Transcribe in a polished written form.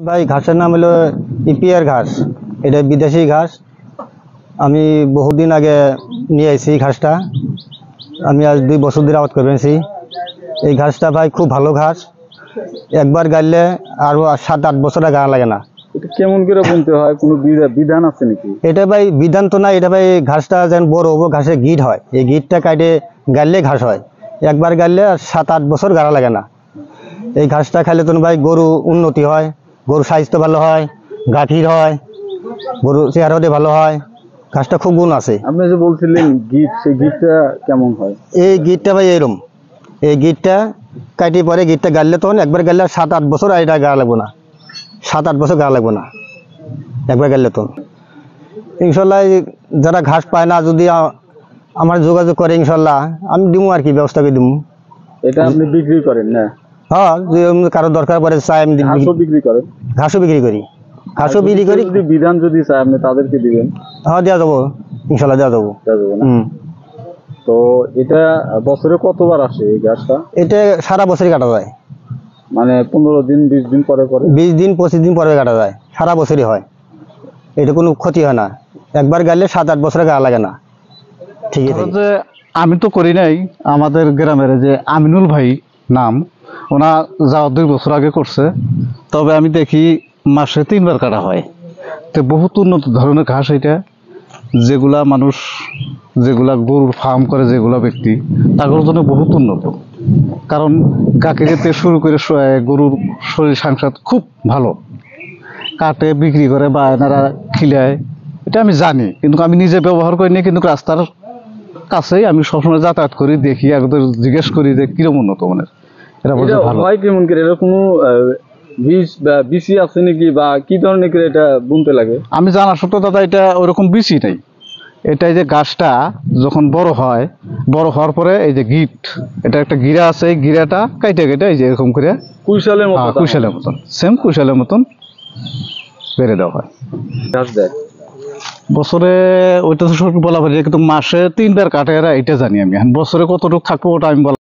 ভাই ঘাসের নাম হলো ইপিআর ঘাস। এটা বিদেশি ঘাস। আমি বহুদিন আগে নিয়ে এসেছি ঘাসটা। আমি আজ 2 বছর ধরে আবাদ করে পেয়েছি। এই ঘাসটা ভাই খুব ভালো ঘাস। একবার গাড়লে আরো 7-8 বছর গাড়া লাগে না। এটা কেমন করে বুনতে হয়, কোনো বিধান আছে নাকি? এটা ভাই বিধান তো না, এটা ভাই ঘাসটা যেন বড় হবো, ঘাসের গিট হয়, এই গিটটা কাটে গাড়লে ঘাস হয়। একবার গাড়লে 7-8 বছর গাড়া লাগে না। এই ঘাসটা খাইলে তো ভাই গরু উন্নতি হয়, গরু স্বাস্থ্য ভালো হয়, গাভীর হয়, গরু চেহারাতে ভালো হয়। ঘাসটা খুব গুণ আছে। আপনি যে বলছিলেন গিট, সেই গিটটা কেমন হয়? এই গিটটা ভাই এরম, এই গিটটা কাটি পরে গিটটা গাড়লে তখন একবার গাড়লে 7-8 বছর আর এটা গাড়া লাগবো না, 7-8 বছর গাড়া লাগবো না একবার গাড়লে তো। ইনশাল্লাহ যারা ঘাস পায় না, যদি আমার যোগাযোগ করে ইনশাল্লাহ আমি দিমু আর কি, ব্যবস্থা করে দিমু। এটা আপনি বিক্রি করেন না? হ্যাঁ, কারো দরকার পড়ে চাই আমি ঘাসও বিক্রি করেন? ঘাসও বিক্রি করি, ঘাসও বিক্রি করি। যদি বিধান যদি চাই আপনি তাদেরকে দিবেন? হ্যাঁ, দেওয়া যাবো, ইনশাল্লাহ দেওয়া যাবো। তো এটা বছরে কতবার আসে এই ঘাসটা? এটা সারা বছরই কাটা যায়, মানে 15 দিন 20 দিন পরে পরে? 20 দিন 25 দিন পরে কাটা যায়, সারা বছরই হয়। এটা কোনো ক্ষতি হয় না, একবার গাড়লে 7-8 বছরে গাড়া লাগে না। ঠিক আছে, যে আমি তো করি নাই, আমাদের গ্রামের যে আমিনুল ভাই নাম, ওনা যাওয়া 2 বছর আগে করছে। তবে আমি দেখি মাসে 3 বার কাটা হয়। তো বহুত উন্নত ধরনের ঘাস এটা, যেগুলা মানুষ, যেগুলা গরুর ফার্ম করে যেগুলা ব্যক্তি, তাদের জন্য বহুত উন্নত। কারণ গাকে যেতে শুরু করে গরুর শরীর সংসার খুব ভালো, কাটে বিক্রি করে বা এনারা খিলায়, এটা আমি জানি। কিন্তু আমি নিজে ব্যবহার করিনি, কিন্তু রাস্তার কাছেই আমি সবসময় যাতায়াত করি, দেখি, একদম জিজ্ঞেস করি যে কিরকম উন্নত মানের। এটা বলতে ভালো হয় কেমন করে? এটা কোনো বীজ বা বিসি আছে নাকি, বা কি ধরনের করে এটা বুনতে লাগে? আমি জানা সত্য দাদা, এটা ওইরকম বিচি নাই। এটা এই যে গাছটা যখন বড় হয়, বড় হওয়ার পরে এই যে গিট, এটা একটা গিরা আছে, এই গিরাটা কাইটে কেটে এই যে এরকম করে কুশালের মতো? কুশালের মতন, সেম কুশালের মতন বেড়ে দেওয়া হয়। ঘাস দেয় বছরে ওইটা তো সঠিক বলা পারি, কিন্তু মাসে 3 বার কাটে এরা, এটা জানি আমি। বছরে কতটুকু থাকবো ওটা আমি বলা